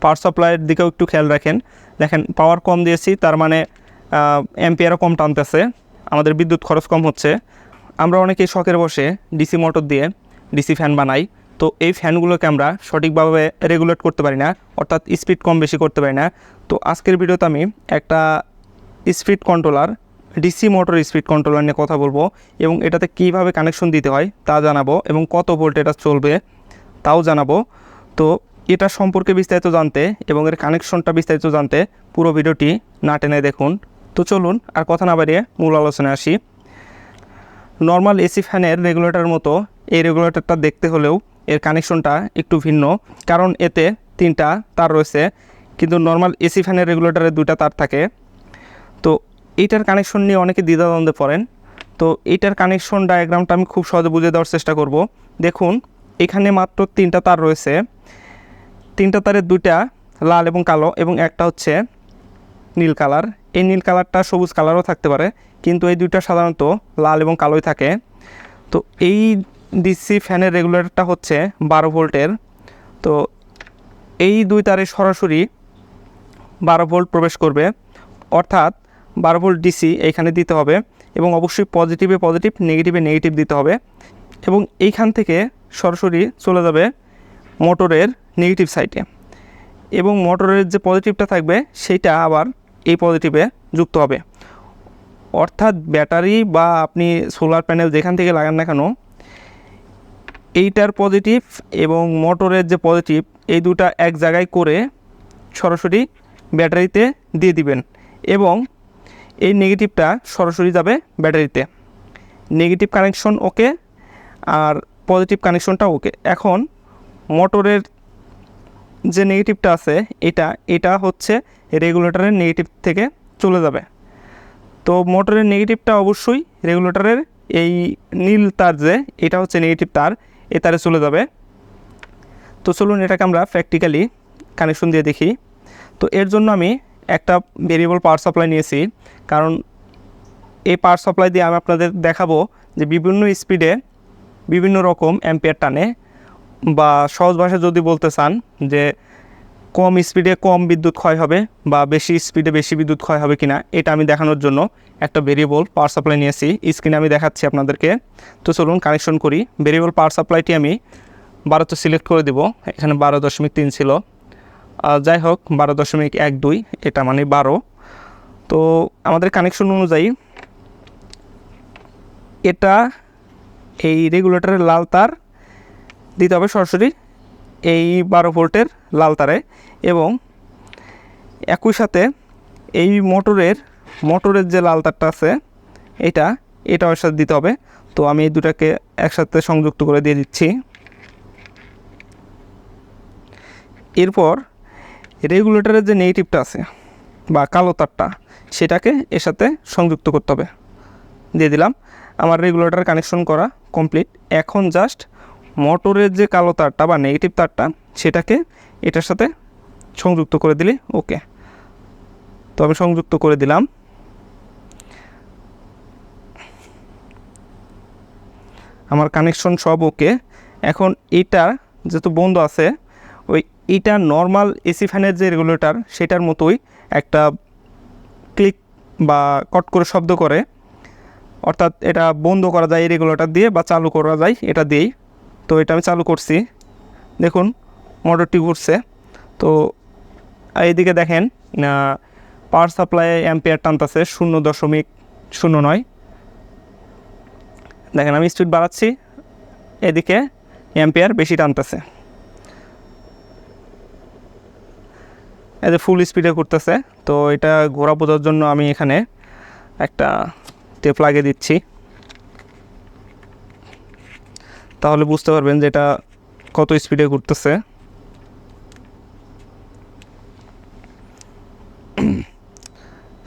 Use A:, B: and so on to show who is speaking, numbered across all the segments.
A: পাওয়ার সাপ্লাইয়ের দিকেও একটু খেয়াল রাখেন। দেখেন পাওয়ার কম দিয়েছি, তার মানে অ্যাম্পিয়ারও কম টানতেছে, আমাদের বিদ্যুৎ খরচ কম হচ্ছে। আমরা অনেকেই শখের বসে ডিসি মোটর দিয়ে ডিসি ফ্যান বানাই, তো এই ফ্যানগুলোকে আমরা সঠিকভাবে রেগুলেট করতে পারি না, অর্থাৎ স্পিড কম বেশি করতে পারি না। তো আজকের ভিডিওতে আমি একটা speed controller, DC motor speed controller নিয়ে কথা বলবো, এবং এটাতে কীভাবে কানেকশন দিতে হয় তা জানাবো, এবং কত ভোল্ট এটা চলবে তাও জানাবো। তো এটা সম্পর্কে বিস্তারিত জানতে এবং এর কানেকশনটা বিস্তারিত জানতে পুরো ভিডিওটি না টেনে দেখুন। তো চলুন আর কথা না বাড়িয়ে মূল আলোচনায় আসি। নর্মাল এসি ফ্যানের রেগুলেটরের মতো এই রেগুলেটরটা দেখতে হলেও এর কানেকশনটা একটু ভিন্ন, কারণ এতে 3টা তার রয়েছে, কিন্তু নর্মাল এসি ফ্যানের রেগুলেটরে 2টা তার থাকে। তো এইটার কানেকশন নিয়ে অনেকে দ্বিধাদ্বন্দ্বে পড়েন। তো এইটার কানেকশন ডায়াগ্রামটা আমি খুব সহজে বুঝে দেওয়ার চেষ্টা করব। দেখুন এখানে মাত্র 3টা তার রয়েছে, 3টা তারের 2টা লাল এবং কালো, এবং একটা হচ্ছে নীল কালার। এই নীল কালারটা সবুজ কালারও থাকতে পারে, কিন্তু এই 2টা সাধারণত লাল এবং কালোই থাকে। তো এই ডিসি ফ্যানের রেগুলেটরটা হচ্ছে 12 ভোল্টের। তো এই 2 তারে সরাসরি 12 ভোল্ট প্রবেশ করবে, অর্থাৎ 12 ভোল্ট ডিসি এইখানে দিতে হবে, এবং অবশ্যই পজিটিভে পজিটিভ, নেগেটিভে নেগেটিভ দিতে হবে, এবং এইখান থেকে সরাসরি চলে যাবে মোটরের নেগেটিভ সাইডে, এবং মোটরের যে পজিটিভটা থাকবে সেইটা আবার এই পজিটিভে যুক্ত হবে। অর্থাৎ ব্যাটারি বা আপনি সোলার প্যানেল যেখান থেকে লাগান না কেন, এইটার পজিটিভ এবং মোটরের যে পজিটিভ এই দুটা এক জায়গায় করে সরাসরি ব্যাটারিতে দিয়ে দিবেন, এবং এই নেগেটিভটা সরাসরি যাবে ব্যাটারিতে। নেগেটিভ কানেকশন ওকে, আর পজিটিভ কানেকশনটা ওকে। এখন মোটরের যে নেগেটিভটা আছে এটা হচ্ছে রেগুলেটরের নেগেটিভ থেকে চলে যাবে। তো মোটরের নেগেটিভটা অবশ্যই রেগুলেটরের এই নীল তার যে এটা হচ্ছে নেগেটিভ তার, এ তারে চলে যাবে। তো চলুন এটাকে আমরা প্র্যাকটিক্যালি কানেকশন দিয়ে দেখি। তো এর জন্য আমি একটা ভেরিয়েবল পাওয়ার সাপ্লাই নিয়েছি, কারণ এই পাওয়ার সাপ্লাই দিয়ে আমি আপনাদের দেখাবো যে বিভিন্ন স্পিডে বিভিন্ন রকম অ্যাম্পিয়ার টানে, বা সহজ ভাষায় যদি বলতে চান যে কম স্পিডে কম বিদ্যুৎ ক্ষয় হবে বা বেশি স্পিডে বেশি বিদ্যুৎ ক্ষয় হবে কিনা, এটা আমি দেখানোর জন্য একটা ভেরিয়েবল পাওয়ার সাপ্লাই নিয়েছি। স্ক্রিনে আমি দেখাচ্ছি আপনাদেরকে। তো চলুন কানেকশন করি। ভেরিয়েবল পাওয়ার সাপ্লাইটি আমি 12তে সিলেক্ট করে দেব। এখানে 12.3 ছিল, যাই হোক 12.12, এটা মানে 12। তো আমাদের কানেকশন অনুযায়ী এটা এই রেগুলেটরের লাল তার দিতে হবে সরাসরি এই 12 ভোল্টের লাল তারে, এবং একই সাথে এই মোটরের যে লাল তারটা আছে এটা ওর সাথে দিতে হবে। তো আমি এই দুটাকে একসাথে সংযুক্ত করে দিয়ে দিচ্ছি। এরপর রেগুলেটরের যে নেগেটিভটা আছে বা কালো তারটা, সেটাকে এর সাথে সংযুক্ত করতে হবে। দিয়ে দিলাম। আমার রেগুলেটর কানেকশন করা কমপ্লিট। এখন জাস্ট মোটরের যে কালো তারটা বা নেগেটিভ তারটা সেটাকে এটার সাথে সংযুক্ত করে দিলে ওকে। তো আমি সংযুক্ত করে দিলাম। আমার কানেকশন সব ওকে। এখন এটা যেহেতু বন্ধ আছে, এটা নর্মাল এসি ফ্যানের যে রেগুলেটর সেটার মতোই একটা ক্লিক বা কট করে শব্দ করে, অর্থাৎ এটা বন্ধ করা যায় এই রেগুলেটর দিয়ে বা চালু করা যায় এটা দিয়েই। তো এটা আমি চালু করছি, দেখুন মোটরটি ঘুরছে। তো এইদিকে দেখেন পাওয়ার সাপ্লাই অ্যাম্পিয়ার টানতেছে 0.09। দেখেন আমি স্পিড বাড়াচ্ছি, এদিকে অ্যাম্পিয়ার বেশি টানতেছে, এতে ফুল স্পিডে ঘুরতেছে। তো এটা ঘোরা বোঝার জন্য আমি এখানে একটা টেপ লাগিয়ে দিচ্ছি, তাহলে বুঝতে পারবেন যে এটা কত স্পিডে ঘুরতেছে।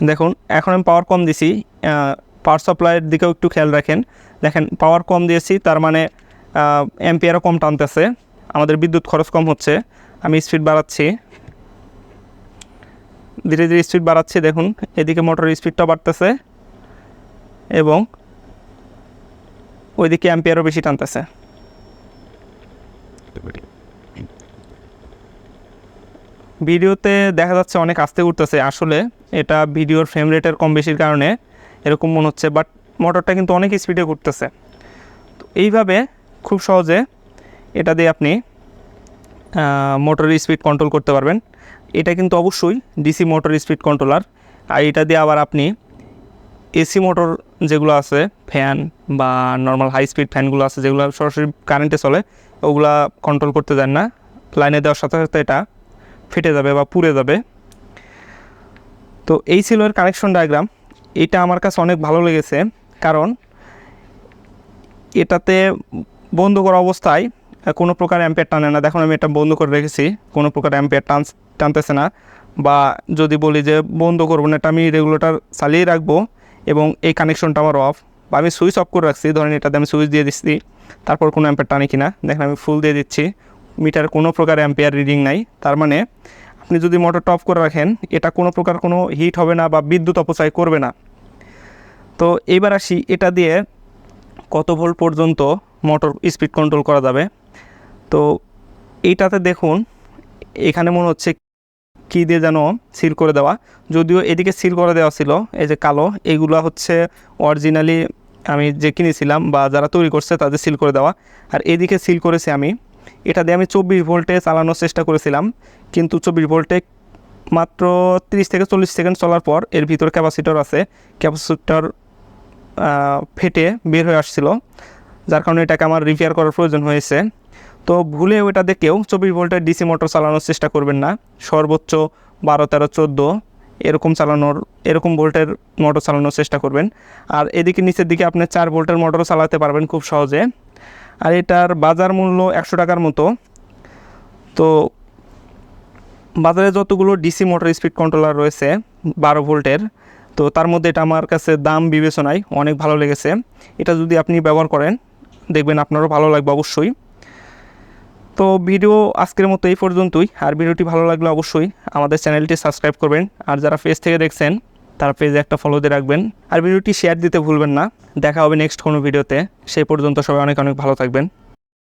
A: দেখুন এখন আমি পাওয়ার কম দিছি, পাওয়ার সাপ্লাইয়ের দিকেও একটু খেয়াল রাখেন। দেখেন পাওয়ার কম দিয়েছি, তার মানে অ্যাম্পিয়ারও কম টানতেছে, আমাদের বিদ্যুৎ খরচ কম হচ্ছে। আমি স্পিড বাড়াচ্ছি, ধীরে ধীরে স্পিড বাড়াচ্ছি। দেখুন এদিকে মোটরের স্পিডটা বাড়তেছে এবং ওইদিকে অ্যাম্পিয়ারও বেশি টানতেছে। ভিডিওতে দেখা যাচ্ছে অনেক আস্তে উঠতেছে, আসলে এটা ভিডিওর ফ্রেম রেটের কম বেশির কারণে এরকম মনে হচ্ছে, বাট মোটরটা কিন্তু অনেক স্পিডে ঘুরতেছে। তো এইভাবে খুব সহজে এটা দিয়ে আপনি মোটরের স্পিড কন্ট্রোল করতে পারবেন। এটা কিন্তু অবশ্যই ডিসি মোটর স্পিড কন্ট্রোলার। আর এটা দিয়ে আবার আপনি এসি মোটর যেগুলো আছে, ফ্যান বা নর্মাল হাই স্পিড ফ্যানগুলো আছে যেগুলো সরাসরি কারেন্টে চলে, ওগুলা কন্ট্রোল করতে দেন না। লাইনে দেওয়ার সাথে সাথে এটা ফেটে যাবে বা পুড়ে যাবে। তো এই ছিল এর কানেকশন ডায়াগ্রাম। এটা আমার কাছে অনেক ভালো লেগেছে, কারণ এটাতে বন্ধ করা অবস্থায় কোনো প্রকার অ্যাম্পিয়ার টানে না। দেখুন আমি এটা বন্ধ করে রেখেছি, কোনো প্রকার অ্যাম্পিয়ার টানতেছে না। বা যদি বলি যে বন্ধ করবো না, এটা আমি রেগুলেটর চালিয়ে রাখবো এবং এই কানেকশনটা আমার অফ, বা আমি সুইচ অফ করে রাখছি, ধরেন এটাতে আমি সুইচ দিয়ে দিচ্ছি, তারপর কোনো অ্যাম্পিয়ার টানে কিনা দেখেন আমি ফুল দিয়ে দিচ্ছি, মিটার কোনো প্রকার অ্যাম্পিয়ার রিডিং নাই। তার মানে আপনি যদি মোটরটা অফ করে রাখেন, এটা কোনো প্রকার কোনো হিট হবে না বা বিদ্যুৎ অপচয় করবে না। তো এবার আসি এটা দিয়ে কত ভোল্ট পর্যন্ত মোটর স্পিড কন্ট্রোল করা যাবে। তো এইটাতে দেখুন এখানে মনে হচ্ছে কী দিয়ে যেন সিল করে দেওয়া, যদিও এদিকে সিল করে দেওয়া ছিল, এই যে কালো এইগুলো হচ্ছে অরিজিনালি আমি যে কিনেছিলাম বা যারা তৈরি করছে তাদের সিল করে দেওয়া। আর এদিকে সিল করেছি আমি, এটা দিয়ে আমি 24 ভোল্টে চালানোর চেষ্টা করেছিলাম, কিন্তু 24 ভোল্টে মাত্র 30 থেকে 40 সেকেন্ড চলার পর এর ভিতর ক্যাপাসিটর আছে, ক্যাপাসিটর ফেটে বের হয়ে আসছিল, যার কারণে এটাকে আমার রিপেয়ার করার প্রয়োজন হয়েছে। তো ভুলে ওটা দেখেও 24 ভোল্টের ডিসি মোটর চালানোর চেষ্টা করবেন না, সর্বোচ্চ 12, 13, 14 এরকম ভোল্টের মোটর চালানোর চেষ্টা করবেন। আর এদিকে নিচের দিকে আপনি 4 ভোল্টের মোটরও চালাতে পারবেন খুব সহজে। আর এটার বাজার মূল্য 100 টাকার মতো। তো বাজারে যতগুলো ডিসি মোটর স্পিড কন্ট্রোলার রয়েছে 12 ভোল্টের, তো তার মধ্যে এটা আমার কাছে দাম বিবেচনায় অনেক ভালো লেগেছে। এটা যদি আপনি ব্যবহার করেন দেখবেন আপনারও ভালো লাগবে অবশ্যই। তো ভিডিও আজকের মতো এই পর্যন্তই। আর ভিডিওটি ভালো লাগলে অবশ্যই আমাদের চ্যানেলটি সাবস্ক্রাইব করবেন, আর যারা পেজ থেকে দেখছেন তারা পেজে একটা ফলো দিয়ে রাখবেন, আর ভিডিওটি শেয়ার দিতে ভুলবেন না। দেখা হবে নেক্সট কোনো ভিডিওতে, সেই পর্যন্ত সবাই অনেক অনেক ভালো থাকবেন।